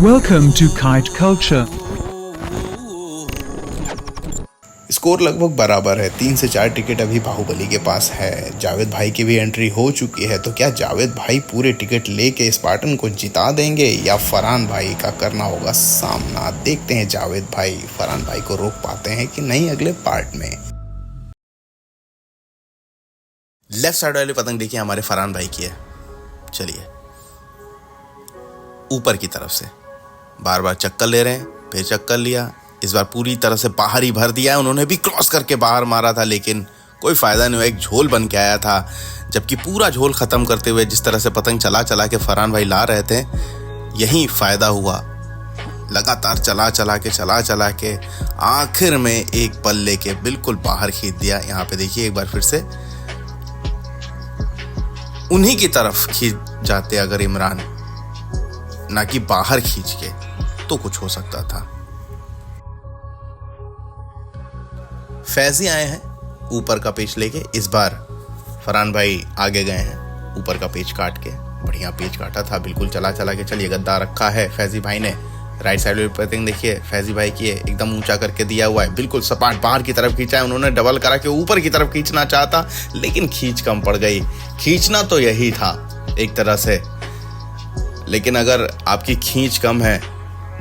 Welcome to Kite Culture. Score लगभग बराबर है। 3 से 4 टिकट अभी बाहुबली के पास है। जावेद भाई की भी एंट्री हो चुकी है। तो क्या जावेद भाई पूरे टिकट लेके स्पार्टन को जिता देंगे या फरहान भाई का करना होगा सामना? देखते हैं जावेद भाई फरहान भाई को रोक पाते हैं कि नहीं अगले पार्ट में। लेफ्ट साइड वाली पतंग देखिए हमारे फरहान भाई की है। चलिए ऊपर की तरफ से बार बार चक्कर ले रहे हैं, फिर चक्कर लिया, इस बार पूरी तरह से बाहर ही भर दिया है। उन्होंने भी क्रॉस करके बाहर मारा था लेकिन कोई फायदा नहीं हुआ। एक झोल बन के आया था, जबकि पूरा झोल खत्म करते हुए जिस तरह से पतंग चला चला के फरहान भाई ला रहे थे, यही फायदा हुआ। लगातार चला चला के आखिर में एक पल्ले के बिल्कुल बाहर खींच दिया। यहाँ पे देखिए एक बार फिर से उन्हीं की तरफ खींच जाते अगर इमरान, ना कि बाहर खींच के, तो कुछ हो सकता था। फैजी आए हैं ऊपर का पेच लेके। इस बार फरहान भाई आगे गए हैं ऊपर का पेच काट के। बढ़िया पेच काटा था, बिल्कुल चला के। चलिए गद्दा रखा है फैजी भाई ने। राइट साइड में पतंग देखिए फैजी भाई की है, एकदम ऊंचा करके दिया हुआ है, बिल्कुल सपाट बाहर की तरफ खींचा है। उन्होंने डबल करा के ऊपर की तरफ खींचना चाहता लेकिन खींच कम पड़ गई। खींचना तो यही था एक तरह से, लेकिन अगर आपकी खींच कम है,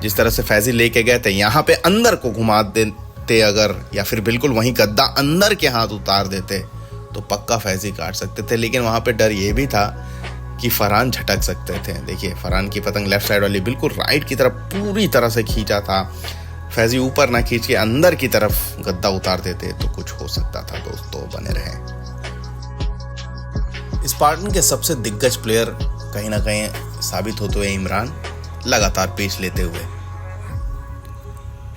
जिस तरह से फैजी लेके गए थे, यहाँ पे अंदर को घुमा देते अगर, या फिर बिल्कुल वहीं गद्दा अंदर के हाथ उतार देते तो पक्का फैजी काट सकते थे। लेकिन वहाँ पे डर ये भी था कि फरहान झटक सकते थे। देखिए फरहान की पतंग लेफ्ट साइड वाली बिल्कुल राइट की तरफ पूरी तरह से खींचा था। फैजी ऊपर ना खींच के अंदर की तरफ गद्दा उतार देते तो कुछ हो सकता था। दोस्तों बने रहे। स्पार्टन के सबसे दिग्गज प्लेयर कहीं ना कहीं साबित होते हुए इमरान, लगातार पेच लेते हुए।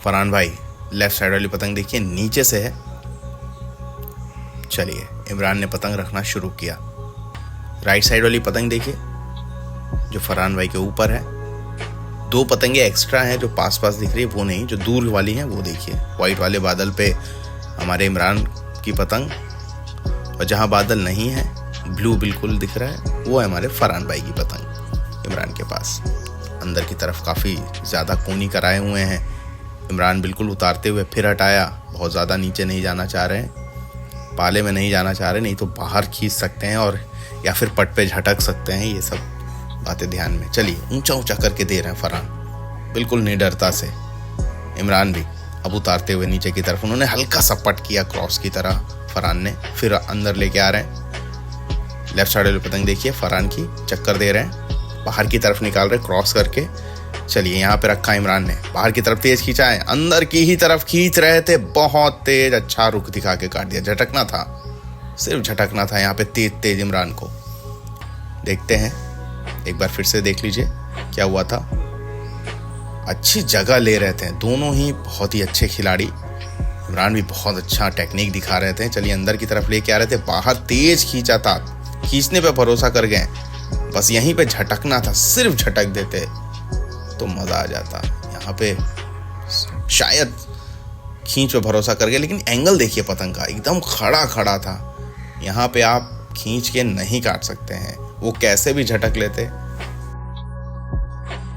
फरहान भाई लेफ्ट साइड वाली पतंग देखिए नीचे से है। चलिए इमरान ने पतंग रखना शुरू किया। राइट साइड वाली पतंग देखिए जो फरहान भाई के ऊपर है। 2 पतंगे एक्स्ट्रा हैं जो पास दिख रही है, वो नहीं, जो दूर वाली हैं वो देखिए। व्हाइट वाले बादल पे हमारे इमरान की पतंग, और जहां बादल नहीं है ब्लू बिल्कुल दिख रहा है, वो है हमारे फरहान भाई की पतंग इमरान के पास। अंदर की तरफ काफ़ी ज़्यादा कोनी कराए हुए हैं। इमरान बिल्कुल उतारते हुए फिर हटाया। बहुत ज़्यादा नीचे नहीं जाना चाह रहे हैं, पाले में नहीं जाना चाह रहे, नहीं तो बाहर खींच सकते हैं और या फिर पट पे झटक सकते हैं। ये सब बातें ध्यान में। चलिए ऊंचा करके दे रहे हैं फरहान बिल्कुल निडरता से। इमरान भी अब उतारते हुए नीचे की तरफ, उन्होंने हल्का सा पट किया क्रॉस की तरह फरहान ने, फिर अंदर लेके आ रहे हैं। लेफ्ट साइड वाली पतंग देखिए फरहान की, चक्कर दे रहे हैं, बाहर की तरफ निकाल रहे क्रॉस करके। चलिए यहाँ पे रखा इमरान ने, बाहर की तरफ तेज खींचा है, अंदर की ही तरफ खींच रहे थे, बहुत तेज। अच्छा रुख दिखा के काट दिया। झटकना था, सिर्फ झटकना था यहाँ पे तेज इमरान को। देखते हैं एक बार फिर से, देख लीजिए क्या हुआ था। अच्छी जगह ले रहे थे दोनों ही, बहुत ही अच्छे खिलाड़ी। इमरान भी बहुत अच्छा टेक्निक दिखा रहे थे। चलिए अंदर की तरफ लेके आ रहे थे, बाहर तेज खींचा था, खींचने पे भरोसा कर गए। बस यहीं पे झटकना था, सिर्फ झटक देते तो मजा आ जाता। यहाँ पे शायद खींच पे भरोसा कर गए, लेकिन एंगल देखिए पतंग का एकदम खड़ा था। यहाँ पे आप खींच के नहीं काट सकते हैं, वो कैसे भी झटक लेते।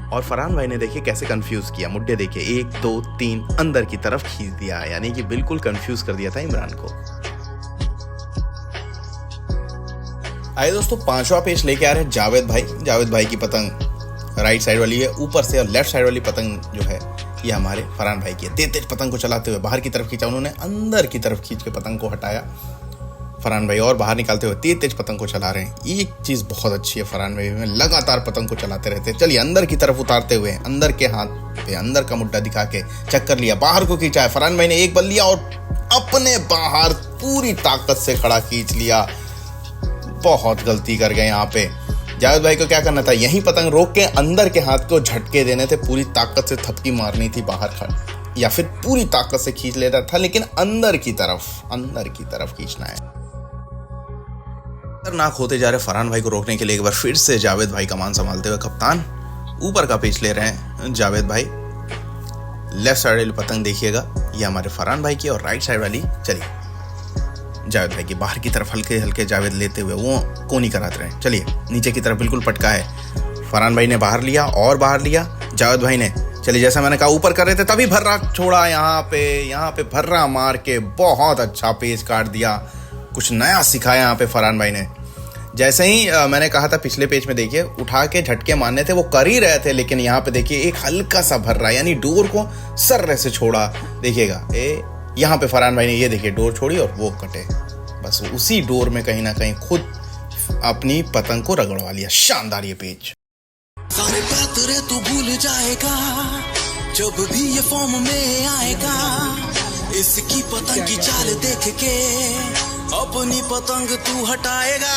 और फरहान भाई ने देखिए कैसे कंफ्यूज किया। मुड्डे देखिए 1 2 3 अंदर की तरफ खींच दिया, यानी कि बिल्कुल कंफ्यूज कर दिया था इमरान को। आइए दोस्तों 5वां पेच लेके आ रहे हैं जावेद भाई की पतंग राइट साइड वाली है ऊपर से, और लेफ्ट साइड वाली पतंग जो है ये हमारे फरहान भाई की है। तेज पतंग को चलाते हुए बाहर की तरफ खींचा, उन्होंने अंदर की तरफ खींच के पतंग को हटाया फरहान भाई, और बाहर निकालते हुए तेज पतंग को चला रहे हैं। एक चीज बहुत अच्छी है फरहान भाई में, लगातार पतंग को चलाते रहते हैं। चलिए अंदर की तरफ उतारते हुए अंदर के हाथ पे अंदर का मुड्डा दिखा के चक्कर लिया, बाहर को खींचा है। फरहान भाई ने एक बल लिया और अपने बाहर पूरी ताकत से खड़ा खींच लिया। बहुत गलती कर गए यहाँ पे। जावेद भाई को क्या करना था, यही पतंग रोक के अंदर के हाथ को झटके देने थे, पूरी ताकत से थपकी मारनी थी बाहर खड़ा, या फिर पूरी ताकत से खींच लेता था, लेकिन अंदर की तरफ खींचना है। खतरनाक होते जा रहे फरहान भाई को रोकने के लिए एक बार फिर से जावेद भाई कमान संभालते हुए कप्तान ऊपर का पेच ले रहे हैं जावेद भाई। लेफ्ट साइड वाली पतंग देखिएगा ये हमारे फरहान भाई की, और राइट साइड वाली चलिए जावेद भाई की। बाहर की तरफ हल्के हल्के जावेद लेते हुए वो कोनी कराते रहे। चलिए नीचे की तरफ बिल्कुल पटका है, फरहान भाई ने बाहर लिया और बाहर लिया, जावेद भाई ने चलिए जैसा मैंने कहा ऊपर कर रहे थे तभी भर्रा छोड़ा, यहाँ पे भर्रा मार के बहुत अच्छा पेज काट दिया, कुछ नया सिखाया यहाँ पे फरहान भाई ने। जैसे ही मैंने कहा था पिछले पेज में देखिए उठा के झटके मारने थे वो कर ही रहे थे, लेकिन यहाँ पे देखिए एक हल्का सा भर्रा यानी डोर को सर्रे से छोड़ा। देखिएगा यहाँ पे फरहान भाई ने ये देखिए डोर छोड़ी और वो कटे, बस उसी डोर में कहीं ना कहीं खुद अपनी पतंग को रगड़वा लिया। शानदार ये पेज। सारे पैतरे तू भूल जाएगा जब भी ये फॉर्म में आएगा, इसकी पतंग की चाल देख के अपनी पतंग तू हटाएगा।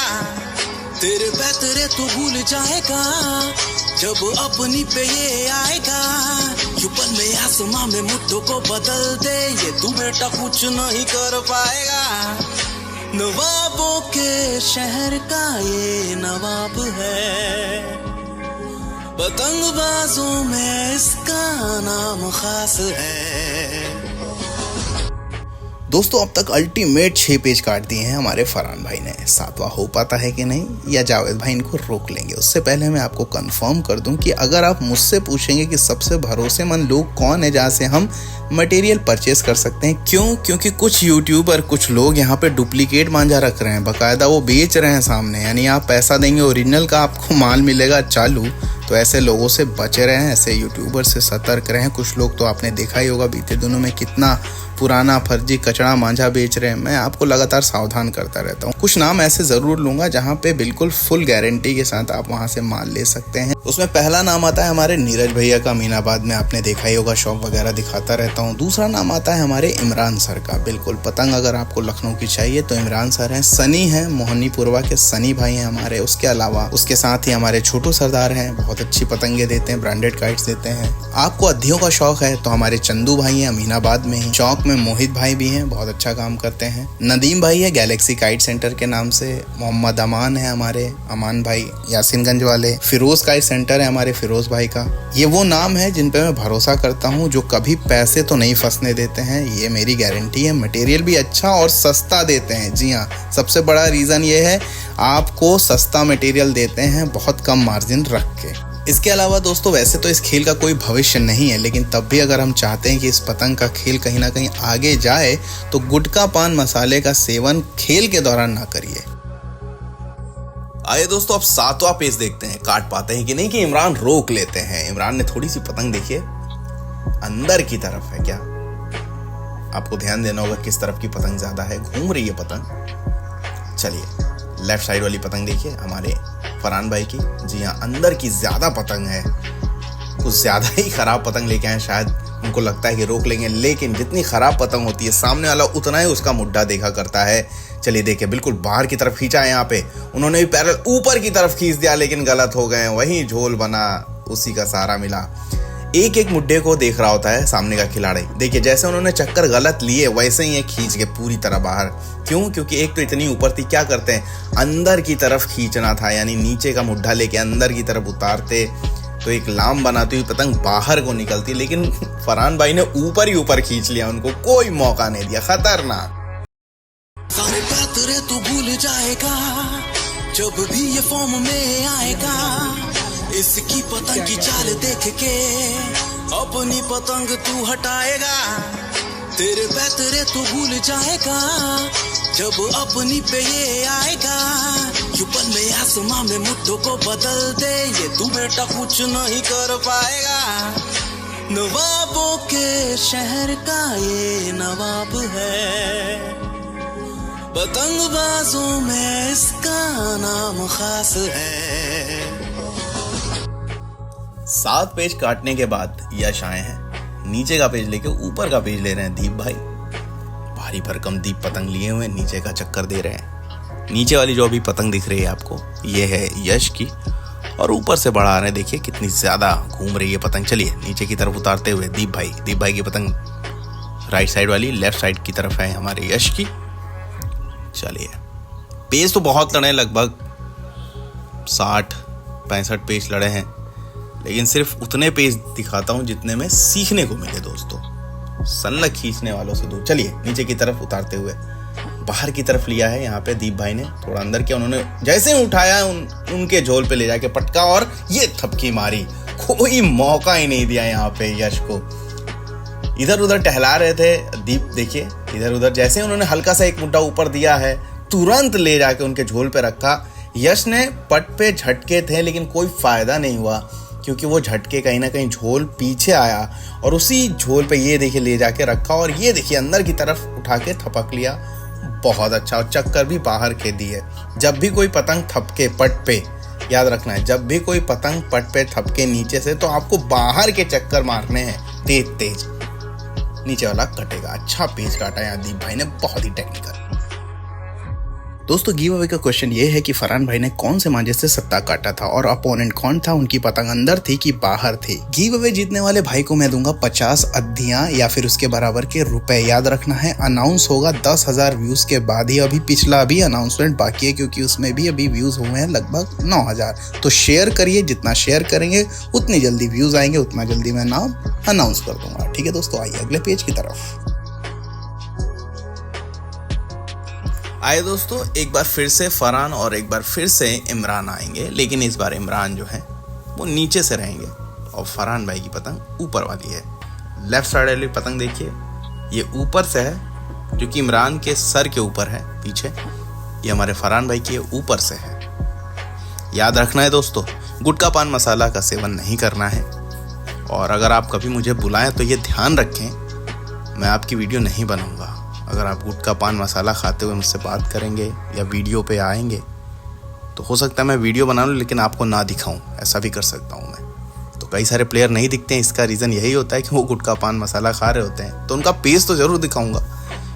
तेरे पैतरे तू भूल जाएगा जब अपनी पे ये आएगा, यूपन में आसमां में मुट्ठों को बदल दे, ये तू बेटा कुछ नहीं कर पाएगा। नवाबों के शहर का ये नवाब है, पतंगबाजों में इसका नाम खास है। दोस्तों अब तक अल्टीमेट 6 पेज काट दिए हैं हमारे फरहान भाई ने। 7वां हो पाता है कि नहीं या जावेद भाई इनको रोक लेंगे? उससे पहले मैं आपको कंफर्म कर दूं कि अगर आप मुझसे पूछेंगे कि सबसे भरोसेमंद लोग कौन है जहां से हम मटेरियल परचेस कर सकते हैं, क्योंकि कुछ यूट्यूबर कुछ लोग यहाँ पे डुप्लीकेट मांझा रख रहे हैं, बाकायदा वो बेच रहे हैं सामने, यानी आप पैसा देंगे ओरिजिनल का आपको माल मिलेगा चालू। तो ऐसे लोगों से बचे रहें, ऐसे यूट्यूबर से सतर्क रहें। कुछ लोग तो आपने देखा ही होगा बीते दिनों में कितना पुराना फर्जी कचड़ा मांझा बेच रहे हैं। मैं आपको लगातार सावधान करता रहता हूँ। कुछ नाम ऐसे ज़रूर लूँगा जहाँ पे बिल्कुल फुल गारंटी के साथ आप वहाँ से माल ले सकते हैं। उसमें पहला नाम आता है हमारे नीरज भैया का, अमीनाबाद में आपने देखा ही होगा, शॉप वगैरह दिखाता रहता हूँ। दूसरा नाम आता है हमारे इमरान सर का। बिल्कुल पतंग अगर आपको लखनऊ की चाहिए तो इमरान सर हैं। सनी हैं, मोहनीपुरवा के सनी भाई हैं हमारे। उसके अलावा उसके साथ ही हमारे छोटू सरदार हैं, बहुत अच्छी पतंगे देते हैं, ब्रांडेड काइट्स देते हैं। आपको अद्धियों का शौक है तो हमारे चंदू भाई हैं अमीनाबाद में ही। चौक में मोहित भाई भी हैं, बहुत अच्छा काम करते हैं। नदीम भाई है गैलेक्सी काइट सेंटर के नाम से। मोहम्मद अमान है हमारे, अमान भाई यासिनगंज वाले। फिरोज काइट सेंटर है हमारे फिरोज भाई का। ये वो नाम है जिन पे मैं भरोसा करता हूँ, जो कभी पैसे तो नहीं फंसने देते हैं, ये मेरी गारंटी है। मटेरियल भी अच्छा और सस्ता देते हैं। जी हाँ, सबसे बड़ा रीज़न ये है आपको सस्ता मटेरियल देते हैं बहुत कम मार्जिन रख के। इसके अलावा दोस्तों वैसे तो इस खेल का कोई भविष्य नहीं है, लेकिन तब भी अगर हम चाहते हैं कि इस पतंग का खेल कहीं ना कहीं आगे जाए तो गुटखा पान मसाले का सेवन खेल के दौरान ना करिए। आइए दोस्तों अब 7वां पेज देखते हैं, काट पाते हैं कि नहीं, कि इमरान रोक लेते हैं। इमरान ने थोड़ी सी पतंग देखिए अंदर की तरफ है क्या, आपको ध्यान देना होगा किस तरफ की पतंग ज्यादा है, घूम रही है पतंग। चलिए लेफ्ट साइड वाली पतंग देखिए हमारे फरहान भाई की। जी हाँ, अंदर की ज्यादा पतंग है, कुछ ज्यादा ही खराब पतंग लेके आए शायद, उनको लगता है कि रोक लेंगे, लेकिन जितनी खराब पतंग होती है सामने वाला उतना ही उसका मुड्ढा देखा करता है। चलिए देखिए बिल्कुल बाहर की तरफ खींचा है, यहाँ पे उन्होंने भी पैरल ऊपर की तरफ खींच दिया, लेकिन गलत हो गए, वही झोल बना, उसी का सहारा मिला। एक एक मुड्ढे को देख रहा होता है सामने का खिलाड़ी। देखिए जैसे उन्होंने चक्कर गलत लिए वैसे ही ये खींच के पूरी तरह बाहर। क्योंकि एक तो इतनी ऊपर थी, क्या करते हैं अंदर की तरफ खींचना था, यानी नीचे का मुड्ढा लेके अंदर की तरफ उतारते तो एक लाम बनाती हुई पतंग बाहर को निकलती, लेकिन फरहान भाई ने ऊपर ही ऊपर खींच लिया, उनको कोई मौका नहीं दिया। खतरनाक। सारे पैतरे तू भूल जाएगा जब भी ये फॉर्म में आएगा, इसकी पतंग की चाल देख के अपनी पतंग तू हटाएगा। तेरे पैतरे तू भूल जाएगा जब अपनी पे ये आएगा, यूपन में आसमां में मुट्ठों को बदल दे, ये तू बेटा कुछ नहीं कर पाएगा। नवाबों के शहर का ये नवाब है, पतंगबाजों में इसका नाम खास है। 7 पेज काटने के बाद यश आए हैं, नीचे का पेज लेके ऊपर का पेज ले रहे हैं दीप भाई। भारी भरकम दीप पतंग लिए हुए नीचे का चक्कर दे रहे हैं। नीचे वाली जो अभी पतंग दिख रही है आपको, ये है यश की, और ऊपर से बढ़ा रहे हैं, देखिए कितनी ज्यादा घूम रही है पतंग। चलिए नीचे की तरफ उतारते हुए दीप भाई की पतंग राइट साइड वाली, लेफ्ट साइड की तरफ है हमारे यश की। चलिए पेज तो बहुत लड़े, लगभग 60-65 पेज लड़े हैं, लेकिन सिर्फ उतने पेज दिखाता हूं जितने में सीखने को मिले दोस्तों, सनलग खींचने वालों से दूर। चलिए नीचे की तरफ उतारते हुए बाहर की तरफ लिया है यहाँ पे दीप भाई ने, थोड़ा अंदर किया, उन्होंने जैसे ही उठाया उनके झोल पे ले जाके पटका और ये थपकी मारी, कोई मौका ही नहीं दिया यहाँ पे यश को। इधर उधर टहला रहे थे दीप, देखिए इधर उधर, जैसे उन्होंने हल्का सा एक मुड्ढा ऊपर दिया है तुरंत ले जाके उनके झोल पे रखा। यश ने पट पे झटके थे लेकिन कोई फायदा नहीं हुआ, क्योंकि वो झटके कहीं ना कहीं झोल पीछे आया और उसी झोल पे ये देखिए ले जाके रखा और ये देखिए अंदर की तरफ उठा के थपक लिया। बहुत अच्छा, और चक्कर भी बाहर के दिए। जब भी कोई पतंग थपके पट पे, याद रखना है, जब भी कोई पतंग पट पे थपके नीचे से तो आपको बाहर के चक्कर मारने हैं तेज तेज, नीचे वाला कटेगा। अच्छा पेज काटा यहाँ दीप भाई ने, बहुत ही टेक्निकल। दोस्तों गिव अवे का क्वेश्चन ये है कि फरहान भाई ने कौन से मांझे से सट्टा काटा था और अपोनेंट कौन था, उनकी पतंग अंदर थी कि बाहर थी। गिव अवे जीतने वाले भाई को मैं दूंगा 50 अद्धियां या फिर उसके बराबर के रुपए। याद रखना है अनाउंस होगा 10,000 व्यूज के बाद ही। अभी पिछला भी अनाउंसमेंट बाकी है क्योंकि उसमें भी अभी व्यूज हुए हैं लगभग 9,000। तो शेयर करिए, जितना शेयर करेंगे उतनी जल्दी व्यूज आएंगे, उतना जल्दी मैं नाम अनाउंस कर दूंगा। ठीक है दोस्तों, आइए अगले पेज की तरफ। आए दोस्तों, एक बार फिर से फरहान और एक बार फिर से इमरान आएंगे, लेकिन इस बार इमरान जो है वो नीचे से रहेंगे और फरहान भाई की पतंग ऊपर वाली है। लेफ्ट साइड वाली पतंग देखिए, ये ऊपर से है जो कि इमरान के सर के ऊपर है पीछे, ये हमारे फरहान भाई के ऊपर से है। याद रखना है दोस्तों, गुटखा पान मसाला का सेवन नहीं करना है, और अगर आप कभी मुझे बुलाएं तो ये ध्यान रखें मैं आपकी वीडियो नहीं बनाऊंगा। अगर आप गुटखा पान मसाला खाते हुए मुझसे बात करेंगे या वीडियो पे आएंगे तो हो सकता है मैं वीडियो बना लूँ लेकिन आपको ना दिखाऊं, ऐसा भी कर सकता हूँ मैं। तो कई सारे प्लेयर नहीं दिखते हैं, इसका रीज़न यही होता है कि वो गुटखा पान मसाला खा रहे होते हैं, तो उनका पेज तो ज़रूर दिखाऊंगा।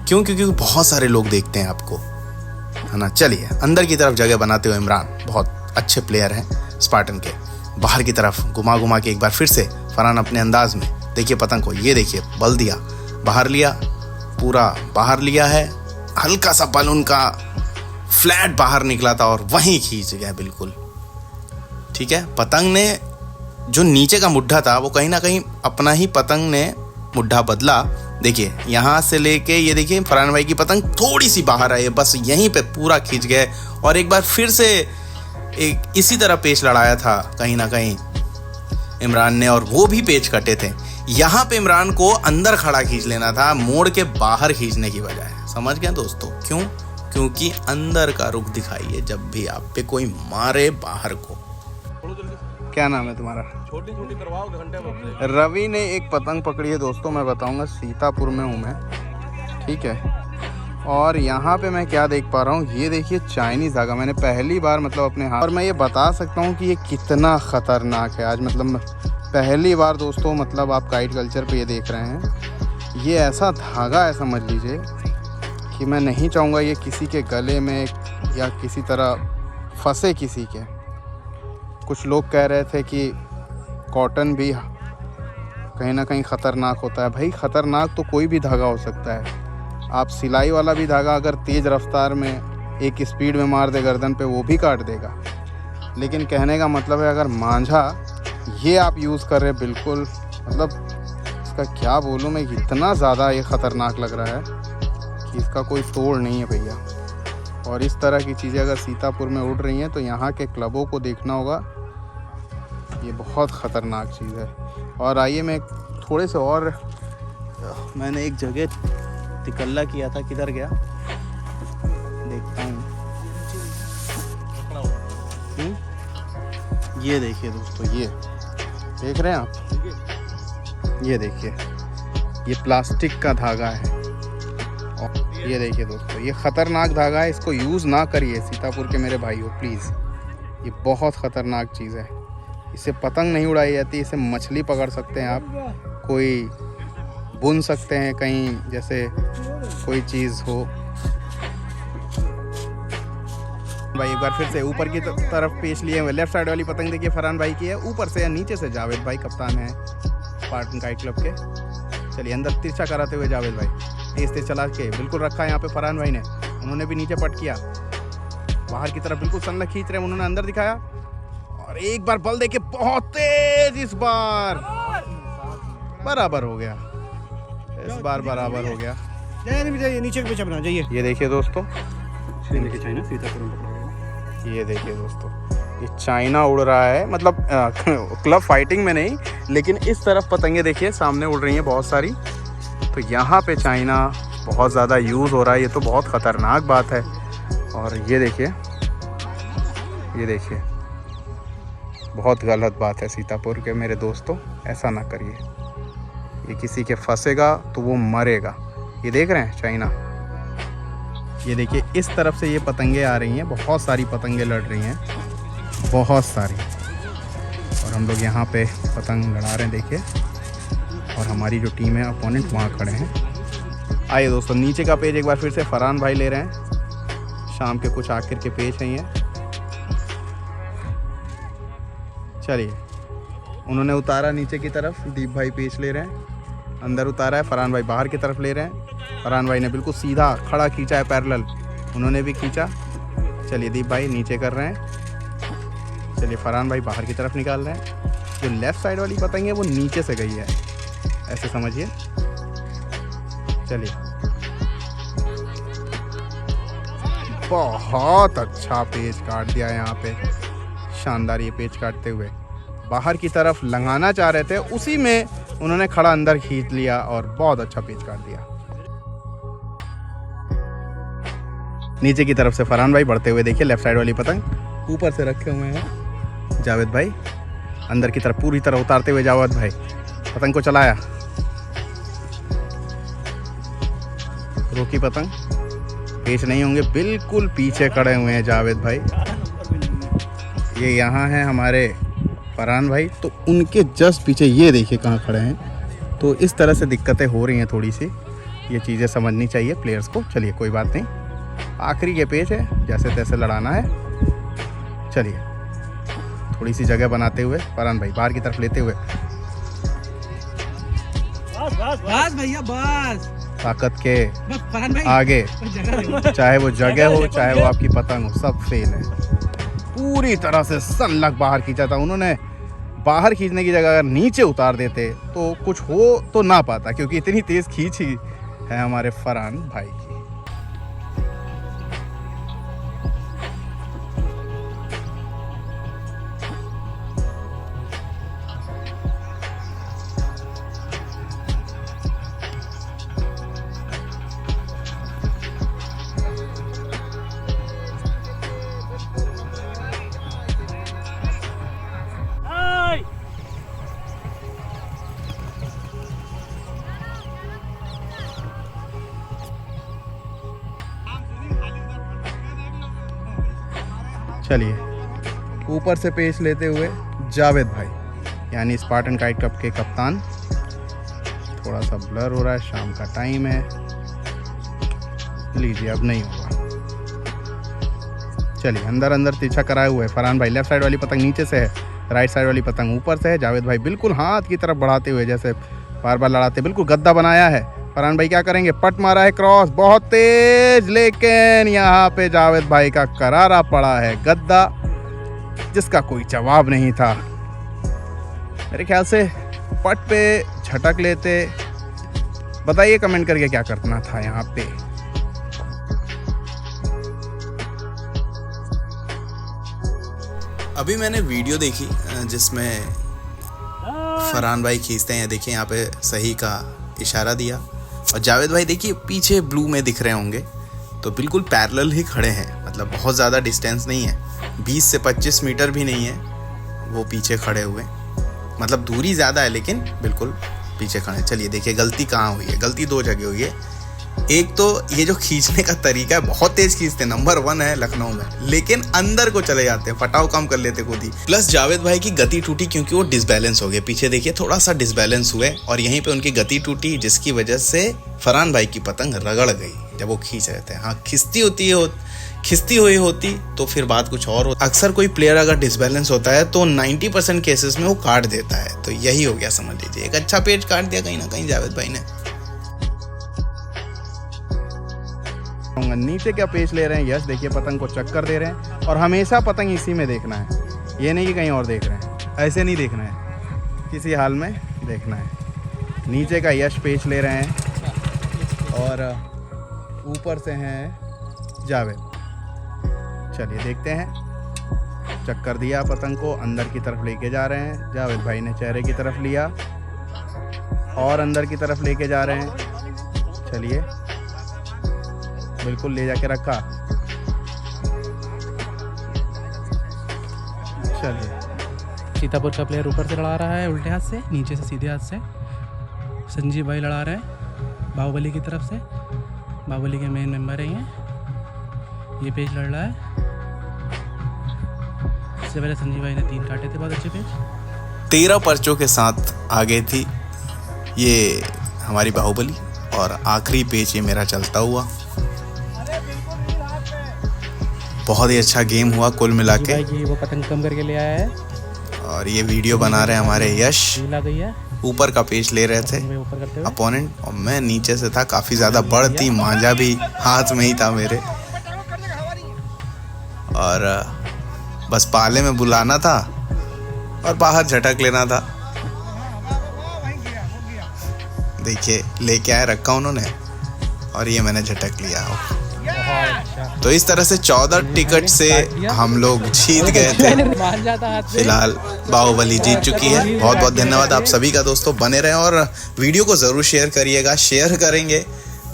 क्यों? क्योंकि बहुत सारे लोग देखते हैं आपको, है ना। चलिए अंदर की तरफ जगह बनाते हुए इमरान बहुत अच्छे प्लेयर हैं स्पार्टन के। बाहर की तरफ घुमा घुमा के एक बार फिर से फरहान अपने अंदाज में, देखिए पतंग को, ये देखिए बल दिया, बाहर लिया, पूरा बाहर लिया है, हल्का सा बल उनका फ्लैट बाहर निकला था और वहीं खींच गया बिल्कुल। ठीक है, पतंग ने जो नीचे का मुड्ढा था वो कहीं ना कहीं अपना ही पतंग ने मुड्ढा बदला। देखिए यहाँ से लेके ये देखिए फरहान भाई की पतंग थोड़ी सी बाहर आई है, बस यहीं पे पूरा खींच गए। और एक बार फिर से एक इसी तरह पेच लड़ाया था कहीं ना कहीं इमरान ने, और वो भी पेच कटे थे। यहाँ पे इमरान को अंदर खड़ा खींच लेना था, मोड़ के बाहर खींचने की बजाय। समझ गए दोस्तों क्यों? क्योंकि अंदर का रुख दिखाइए जब भी आप पे कोई मारे बाहर को। क्या नाम है तुम्हारा? छोटी छोटी करवाओगे घंटे में। रवि ने एक पतंग पकड़ी है दोस्तों, मैं बताऊंगा सीतापुर में हूँ मैं, ठीक है। और यहाँ पे मैं क्या देख पा रहा हूँ, ये देखिए चाइनीज़ धागा, मैंने पहली बार मतलब अपने हाथ, और मैं ये बता सकता हूँ कि ये कितना ख़तरनाक है। आज मतलब पहली बार दोस्तों मतलब आप काइट कल्चर पे ये देख रहे हैं। ये ऐसा धागा है समझ लीजिए कि मैं नहीं चाहूँगा ये किसी के गले में या किसी तरह फंसे किसी के। कुछ लोग कह रहे थे कि कॉटन भी कहीं ना कहीं ख़तरनाक होता है। भाई ख़तरनाक तो कोई भी धागा हो सकता है। आप सिलाई वाला भी धागा अगर तेज़ रफ्तार में एक स्पीड में मार दे गर्दन पे, वो भी काट देगा। लेकिन कहने का मतलब है अगर मांझा ये आप यूज़ कर रहे, बिल्कुल मतलब इसका क्या बोलूँ मैं, इतना ज़्यादा ये ख़तरनाक लग रहा है कि इसका कोई तोड़ नहीं है भैया। और इस तरह की चीज़ें अगर सीतापुर में उड़ रही हैं तो यहाँ के क्लबों को देखना होगा, ये बहुत ख़तरनाक चीज़ है। और आइए मैं थोड़े से और, मैंने एक जगह तिकल्ला किया था, किधर गया देखता हूँ। ये देखिए दोस्तों, ये देख रहे हैं आप, ये देखिए ये प्लास्टिक का धागा है। और ये देखिए दोस्तों, ये ख़तरनाक धागा है, इसको यूज़ ना करिए सीतापुर के मेरे भाइयों प्लीज़। ये बहुत ख़तरनाक चीज़ है, इससे पतंग नहीं उड़ाई जाती, इससे मछली पकड़ सकते हैं आप, कोई बुन सकते हैं कहीं, जैसे कोई चीज़ हो। भाई एक बार फिर से ऊपर की तरफ पेश लिए हुए, लेफ्ट साइड वाली पतंग देखिए फरहान भाई की है, ऊपर से या नीचे से जावेद भाई कप्तान है स्पार्टन काइट क्लब के। चलिए अंदर तिरछा कराते हुए जावेद भाई तेज तेज चला के बिल्कुल रखा है यहाँ पे फरहान भाई ने, उन्होंने भी नीचे पट किया, बाहर की तरफ बिल्कुल सनलग खींच रहे हैं, उन्होंने अंदर दिखाया और एक बार बल देके बहुत तेज, इस बार बराबर हो गया, इस बार बराबर हो गया। नीचे के पीछे बना जाइए। ये देखिए दोस्तों, सीतापुर, ये देखिए दोस्तों, ये चाइना उड़ रहा है, मतलब क्लब फाइटिंग में नहीं, लेकिन इस तरफ पतंगे देखिए सामने उड़ रही हैं बहुत सारी। तो यहाँ पे चाइना बहुत ज़्यादा यूज़ हो रहा है, ये तो बहुत ख़तरनाक बात है। और ये देखिए बहुत गलत बात है सीतापुर के मेरे दोस्तों, ऐसा ना करिए। ये किसी के फंसेगा तो वो मरेगा। ये देख रहे हैं चाइना, ये देखिए इस तरफ से ये पतंगे आ रही हैं, बहुत सारी पतंगे लड़ रही हैं, बहुत सारी। और हम लोग यहाँ पे पतंग लड़ा रहे हैं देखिए, और हमारी जो टीम है अपोनेंट वहाँ खड़े हैं। आइए दोस्तों, नीचे का पेज एक बार फिर से फरहान भाई ले रहे हैं। शाम के कुछ आखिर के पेज हैं ये। चलिए, उन्होंने उतारा नीचे की तरफ, दीप भाई पेज ले रहे हैं, अंदर उतारा है, फरहान भाई बाहर की तरफ ले रहे हैं। फरहान भाई ने बिल्कुल सीधा खड़ा खींचा है पैरेलल, उन्होंने भी खींचा। चलिए दीप भाई नीचे कर रहे हैं। चलिए फरहान भाई बाहर की तरफ निकाल रहे हैं। जो लेफ़्ट साइड वाली पतंग है वो नीचे से गई है, ऐसे समझिए। चलिए, बहुत अच्छा पेज काट दिया यहाँ पे, शानदार ये पेज काटते हुए। बाहर की तरफ लंगाना चाह रहे थे, उसी में उन्होंने खड़ा अंदर खींच लिया और बहुत अच्छा पेज काट दिया। नीचे की तरफ से फरहान भाई बढ़ते हुए देखिए, लेफ्ट साइड वाली पतंग ऊपर से रखे हुए हैं जावेद भाई, अंदर की तरफ पूरी तरह उतारते हुए जावेद भाई पतंग को चलाया। रोकी पतंग, पेच नहीं होंगे, बिल्कुल पीछे खड़े हुए हैं जावेद भाई। ये यहाँ हैं हमारे फरहान भाई, तो उनके जस्ट पीछे ये देखिए कहाँ खड़े हैं। तो इस तरह से दिक्कतें हो रही हैं थोड़ी सी, ये चीज़ें समझनी चाहिए प्लेयर्स को। चलिए कोई बात नहीं, आखिरी के पेज है, जैसे तैसे लड़ाना है। चलिए, थोड़ी सी जगह बनाते हुए फरहान भाई बाहर की तरफ लेते हुए, बस भैया बस, ताकत के फरहान भाई आगे चाहे वो जगह हो जगह चाहे वो आपकी पतंग हो, सब फेल है। पूरी तरह से सनलग बाहर खींचा था उन्होंने। बाहर खींचने की जगह अगर नीचे उतार देते तो कुछ हो तो ना पाता, क्योंकि इतनी तेज खींची है हमारे फरहान भाई की। चलिए, ऊपर से पेच लेते हुए जावेद भाई, यानी स्पार्टन काइट कप के कप्तान। थोड़ा सा ब्लर हो रहा है, शाम का टाइम है, लीजिए अब नहीं होगा। चलिए, अंदर अंदर तिरछा कराए हुए फरहान भाई। लेफ्ट साइड वाली पतंग नीचे से है, राइट साइड वाली पतंग ऊपर से है। जावेद भाई बिल्कुल हाथ की तरफ बढ़ाते हुए, जैसे बार बार लड़ाते, बिल्कुल गद्दा बनाया है। फरहान भाई क्या करेंगे, पट मारा है क्रॉस बहुत तेज, लेकिन यहाँ पे जावेद भाई का करारा पड़ा है गद्दा, जिसका कोई जवाब नहीं था। मेरे ख्याल से पट पे झटक लेते। बताइए कमेंट करके क्या करना था यहाँ पे। अभी मैंने वीडियो देखी जिसमें फरहान भाई खींचते हैं, देखिए यहाँ पे सही का इशारा दिया, और जावेद भाई देखिए पीछे ब्लू में दिख रहे होंगे, तो बिल्कुल पैरेलल ही खड़े हैं, मतलब बहुत ज़्यादा डिस्टेंस नहीं है, 20 से 25 मीटर भी नहीं है वो पीछे खड़े हुए, मतलब दूरी ज़्यादा है लेकिन बिल्कुल पीछे खड़े। चलिए देखिए गलती कहाँ हुई है। गलती दो जगह हुई है। एक तो ये जो खींचने का तरीका है, बहुत तेज खींचते हैं, नंबर 1 है लखनऊ में, लेकिन अंदर को चले जाते हैं, फटाव कम कर लेते खुद ही। प्लस जावेद भाई की गति टूटी क्योंकि वो डिसबैलेंस हो गए, पीछे देखिए थोड़ा सा डिसबैलेंस हुए और यहीं पे उनकी गति टूटी, जिसकी वजह से फरहान भाई की पतंग रगड़ गई जब वो खींच रहे थे। हाँ, खिंचती हुई होती तो फिर बात कुछ और होती। अक्सर कोई प्लेयर अगर डिसबैलेंस होता है तो 90% केसेस में वो काट देता है, तो यही हो गया समझ लीजिए। एक अच्छा पेज काट दिया कहीं ना कहीं जावेद भाई ने। नीचे क्या पेच ले रहे हैं, यस देखिए पतंग को चक्कर दे रहे हैं, और हमेशा पतंग इसी में देखना है, ये नहीं कि कहीं और देख रहे हैं, ऐसे नहीं देखना है, किसी हाल में देखना है। नीचे का यश पेच ले रहे हैं और ऊपर से हैं जावेद। चलिए देखते हैं चक्कर दिया पतंग को, अंदर की तरफ लेके जा रहे हैं। जावेद भाई ने चेहरे की तरफ लिया और अंदर की तरफ लेके जा रहे हैं। चलिए, बिल्कुल ले जाके रखा। चलिए, सीतापुर का प्लेयर ऊपर से लड़ा रहा है उल्टे हाथ से, नीचे से सीधे हाथ से। संजीव भाई लड़ा रहे हैं बाहुबली की तरफ से। बाहुबली के मेन मेंबर है ये पेज लड़ रहा है। इससे पहले संजीव भाई ने 3 काटे थे, बहुत अच्छे पेज। 13 पर्चों के साथ आगे थी ये हमारी बाहुबली और आखिरी पेज ये मेरा चलता हुआ। बहुत ही अच्छा गेम हुआ कुल मिला के। भाई वो पतंग कम करके ले आया है और ये वीडियो बना रहे हैं हमारे यश, ढीला गई है। ऊपर का पेज ले रहे थे ऊपर करते हुए अपोनेंट, और मैं नीचे से था। काफी ज्यादा बड़ थी, मांझा भी हाथ में ही था मेरे, और बस पाले में बुलाना था और बाहर झटक लेना था। देखिए लेके आए, रखा उन्होंने और ये मैंने झटक लिया। तो इस तरह से 14 टिकट से हम लोग जीत गए थे। फिलहाल बाहुबली जीत चुकी है। बहुत बहुत धन्यवाद आप सभी का दोस्तों, बने रहें और वीडियो को ज़रूर शेयर करिएगा। शेयर करेंगे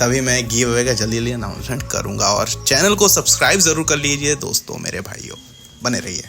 तभी मैं गिव अवे का जल्दी जल्दी अनाउंसमेंट करूंगा, और चैनल को सब्सक्राइब ज़रूर कर लीजिए दोस्तों, मेरे भाइयों, बने रहिए।